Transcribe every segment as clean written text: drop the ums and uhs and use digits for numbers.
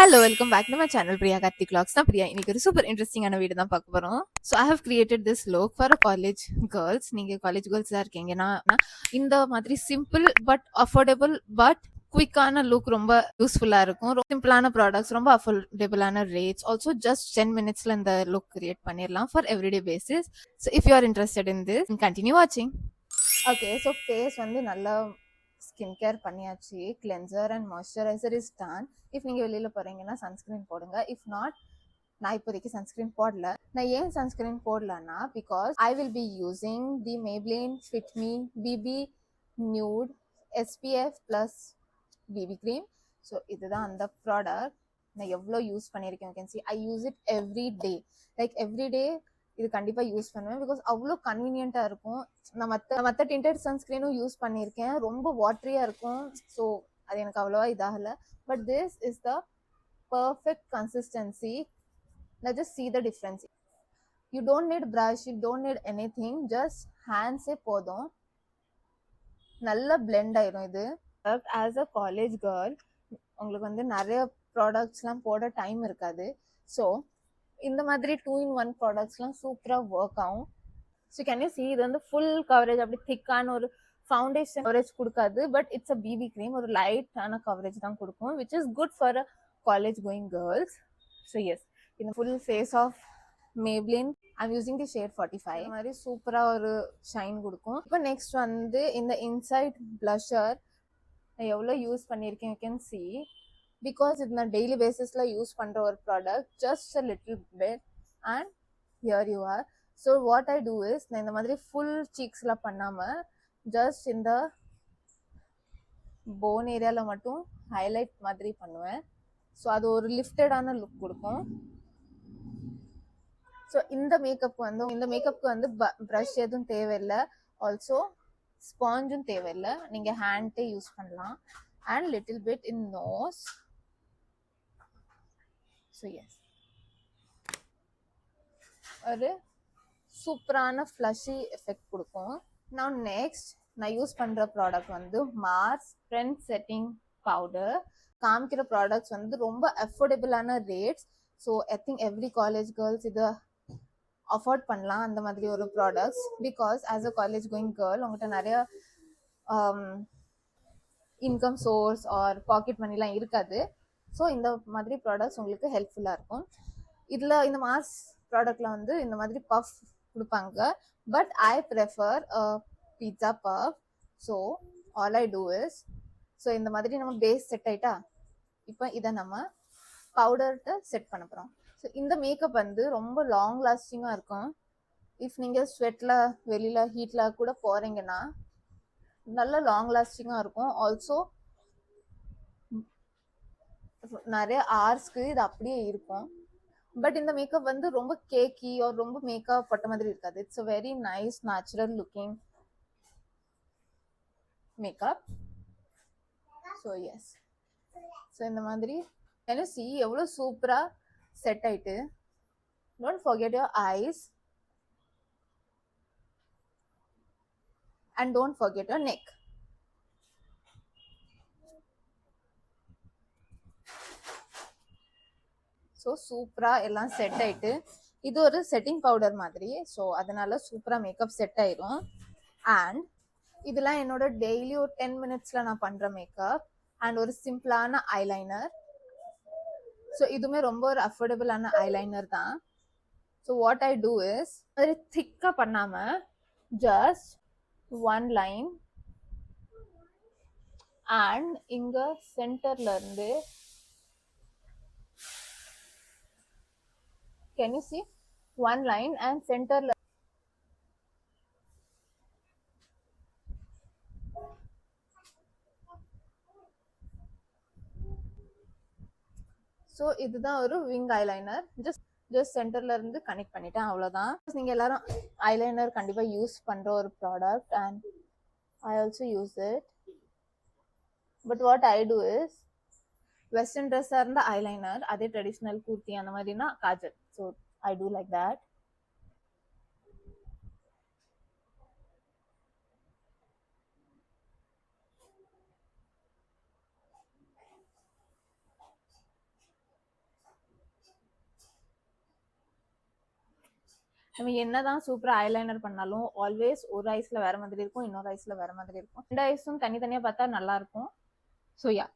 Hello, welcome back to my channel Priya Karthik Vlogs. நான் பிரியா இன்னைக்கு ஒரு சூப்பர் இன்ட்ரெஸ்டிங்கான வீடியோ தான் பார்க்க போறோம். So I have created this look for college girls. நீங்க காலேஜ் கேர்ள்ஸ் தான் இருக்கீங்கன்னா இந்த மாதிரி சிம்பிள் பட் அஃபோர்டபுள் பட் குவிக்கான லுக் ரொம்ப யூஸ்ஃபுல்லா இருக்கும். சிம்பிளான ப்ராடக்ட்ஸ், ரொம்ப அஃபோர்டபுளான ரேட்ஸ், ஆல்சோ ஜஸ்ட் 10 மினிட்ஸ்ல இந்த லுக் கிரியேட் பண்ணிடலாம் for everyday basis. So if you are interested in this, continue வாட்சிங். ஓகே, ஸோ ஃபேஸ் வந்து நல்லா ஸ்கின் கேர் பண்ணியாச்சு. Cleanser and moisturiser is done. If நீங்கள் வெளியில் போகிறீங்கன்னா சன்ஸ்க்ரீன் போடுங்க. இஃப் நாட், நான் இப்போதைக்கு சன்ஸ்க்ரீன் போடல. நான் ஏன் சன்ஸ்க்ரீன் போடலன்னா, because I will be using the Maybelline fit me BB nude SPF plus BB cream. So இதுதான் அந்த ப்ராடக்ட். நான் எவ்வளோ யூஸ் பண்ணியிருக்கேன், can see I use it every day. Like every day இது கண்டிப்பாக யூஸ் பண்ணுவேன். பிகாஸ் அவ்வளோ கன்வீனியண்ட்டாக இருக்கும். நான் மற்ற டிண்டட் சன்ஸ்க்ரீனும் யூஸ் பண்ணியிருக்கேன், ரொம்ப வாட்டரியாக இருக்கும். ஸோ அது எனக்கு அவ்வளோவா இதாகலை. But this is the perfect consistency. நான் just see the difference. You don't need brush, you don't need anything, just hands-ஏ போதும், நல்லா பிளெண்ட் ஆயிடும். இது ஆஸ் அ காலேஜ் கேர்ள் உங்களுக்கு வந்து நிறைய ப்ராடக்ட்ஸ்லாம் போட டைம் இருக்காது. ஸோ இந்த மாதிரி 2-in-1 ப்ராடக்ட்ஸ்லாம் சூப்பராக ஒர்க் ஆகும். ஸோ கேன் யூ சி, இது வந்து ஃபுல் கவரேஜ், அப்படி திக்கான ஒரு ஃபவுண்டேஷன் கவரேஜ் கொடுக்காது. But it's a BB cream, ஒரு லைட்டான கவரேஜ் தான் கொடுக்கும், which is good for a college going girls. So yes, இந்த full face of Maybelline I'm using the shade 45. இந்த மாதிரி சூப்பராக ஒரு ஷைன் கொடுக்கும். இப்போ நெக்ஸ்ட் வந்து இந்த இன்சைட் பிளஷர் நான் எவ்வளோ யூஸ் பண்ணியிருக்கேன், யூ கேன் சி. பிகாஸ் இது நான் டெய்லி பேசிஸில் யூஸ் பண்ணுற ஒரு product, just a little bit and here you are. So what I do is, நான் இந்த மாதிரி ஃபுல் சீக்ஸில் பண்ணாமல் ஜஸ்ட் இந்த போன் ஏரியாவில் மட்டும் ஹைலைட் மாதிரி பண்ணுவேன். ஸோ அது ஒரு லிஃப்டடான லுக் கொடுக்கும். ஸோ இந்த மேக்கப்புக்கு வந்து ப்ரஷ் எதுவும் தேவையில்லை, ஆல்சோ ஸ்பாஞ்சும் தேவையில்லை, நீங்கள் ஹேண்டே யூஸ் பண்ணலாம். And little bit in nose. So yes, ஒரு சூப்பரான ஃப்ளஷி எஃபெக்ட் கொடுக்கும். நான் நெக்ஸ்ட் நான் யூஸ் பண்ணுற ப்ராடக்ட் வந்து மார்ஸ் ட்ரெண்ட் செட்டிங் பவுடர். காமிக்கிற ப்ராடக்ட்ஸ் வந்து ரொம்ப அஃபோர்டபுளான rates. So I think every college girls இதை அஃபோர்ட் பண்ணலாம், அந்த மாதிரி ஒரு products. Because as a college going girl உங்கள்கிட்ட நிறைய இன்கம் சோர்ஸ் ஆர் பாக்கெட் மணிலாம் இருக்காது. ஸோ இந்த மாதிரி ப்ராடக்ட்ஸ் உங்களுக்கு ஹெல்ப்ஃபுல்லாக இருக்கும். இதில் இந்த மாஸ் ப்ராடக்டில் வந்து இந்த மாதிரி பஃப் கொடுப்பாங்க, but I prefer pizza puff. So all I do is, so இந்த மாதிரி நம்ம பேஸ் செட் ஆகிட்டா, இப்போ இதை நம்ம பவுடர்கிட்ட செட் பண்ண போகிறோம். ஸோ இந்த மேக்கப் வந்து ரொம்ப லாங் லாஸ்டிங்காக இருக்கும். இஃப் நீங்கள் ஸ்வெட்டில் வெளியில் ஹீட்டில் கூட போகிறீங்கன்னா நல்ல லாங் லாஸ்டிங்காக இருக்கும். ஆல்சோ நிறைய ஹார்ஸ்க்கு இது அப்படியே இருக்கும். பட் இந்த மேக்கப் வந்து ரொம்ப கேக்கி ஒரு ரொம்ப மேக்கப் போட்ட மாதிரி இருக்காது. It's a very nice natural looking makeup. So yes, so இந்த மாதிரி என்ன சி எவ்வளோ சூப்பராக செட் ஆயிட்டு. Don't forget your eyes and don't forget your neck. So சூப்பராக எல்லாம் செட் ஆயிட்டு, இது ஒரு செட்டிங் பவுடர் மாதிரி. ஸோ அதனால சூப்பராக மேக்கப் செட் ஆயிரும். அண்ட் இதெல்லாம் என்னோட டெய்லி ஒரு 10 மினிட்ஸில் நான் பண்ணுற மேக்கப். அண்ட் ஒரு சிம்பிளான ஐலைனர். ஸோ இதுவுமே ரொம்ப ஒரு அஃபோர்டபுளான ஐலைனர் தான். So what I do is, அது திக்காக பண்ணாமல் ஜஸ்ட் ஒன் லைன் அண்ட் இங்கே சென்டர்லேருந்து can you see one line and center so இதுதான் ஒரு விங் ஐலைனர். ஜஸ்ட் சென்டர்ல இருந்து கனெக்ட் பண்ணிட்டேன், அவ்வளோதான். நீங்கள் எல்லாரும் ஐலைனர் கண்டிப்பாக யூஸ் பண்ணுற ஒரு product and I also use it. But what I do is, western ட்ரெஸ்ஸாக இருந்த ஐலைனர், அதே ட்ரெடிஷ்னல் குர்த்தி அந்த மாதிரினா kajal. So I do like that. நம்ம என்னதான் சூப்பரா ஐலைனர் பண்ணாலும் ஆல்வேஸ் ஒரு ஐஸ்ல வேற மாதிரி இருக்கும், இன்னொரு ஐஸ்ல வேற மாதிரி இருக்கும். 2 ஐஸும் தனித்தனியா பார்த்தா நல்லா இருக்கும். ஸோ யா,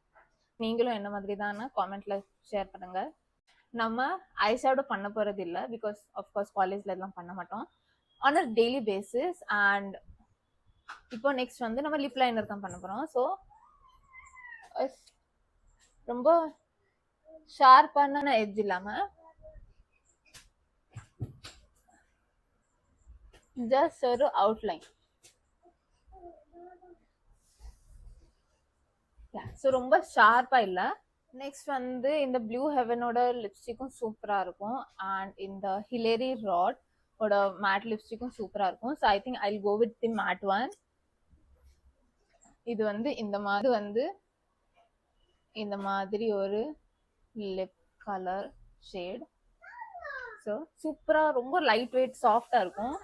நீங்களும் என்ன மாதிரி தான் காமெண்ட்ல ஷேர் பண்ணுங்க. நம்ம ஐஷேடோ பண்ண போறது இல்லை, பிகாஸ் ஆஃப்கோர்ஸ் காலேஜ்ல எல்லாம் பண்ண மாட்டோம் on a daily basis. And இப்போ நெக்ஸ்ட் வந்து நம்ம லிப் லைனர் தான் பண்ண போறோம். ஸோ ரொம்ப ஷார்ப்பான எட்ஜ் இல்லாம ஜஸ்ட் ஒரு அவுட்லைன். ஸோ ரொம்ப ஷார்ப்பா இல்லை. நெக்ஸ்ட் வந்து இந்த ப்ளூ ஹெவனோட லிப்ஸ்டிக்கும் சூப்பரா இருக்கும். அண்ட் இந்த ஹிலேரி ராட் ஓட மேட் லிப்ஸ்டிக்கும் சூப்பரா இருக்கும். So I think I go with the matte one. இது வந்து இந்த மாதிரி ஒரு லிப் கலர் ஷேட். ஸோ சூப்பரா ரொம்ப லைட் வெயிட் சாஃப்டா இருக்கும்.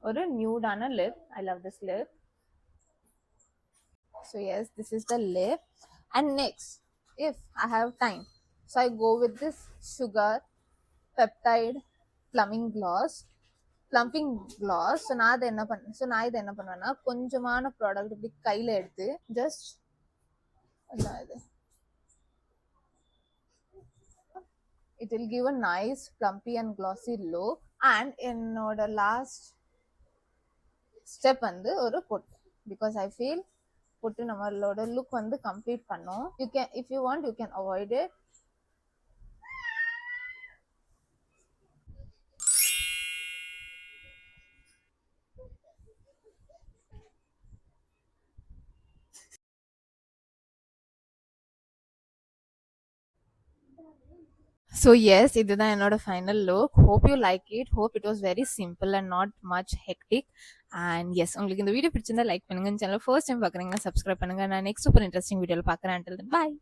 ஒரு நியூடான lip. I love this lip. So yes, this is the lip. And next, if I have time, so I go with this sugar peptide plumping gloss. So நான் இதை என்ன பண்ணுவேன்னா, கொஞ்சமான ப்ராடக்ட் இப்படி கையில எடுத்து just it will give a nice plumpy and glossy look. And என்னோட last step வந்து ஒரு பொட்டு, பிகாஸ் ஐ ஃபீல் பொட்டு நம்மளோட லுக் வந்து கம்ப்ளீட் பண்ணும். You can, if you want, you can avoid it. So yes, இதுதான் என்னோட final look. Hope you like it. Hope it was very simple and not much hectic. And yes, உங்களுக்கு இந்த video பிடிச்சிருந்தா like பண்ணுங்க. Channel first time பார்க்குறீங்கன்னா subscribe பண்ணுங்க. நான் next super interesting வீடியோவில் பார்க்குறேன். Until then, bye.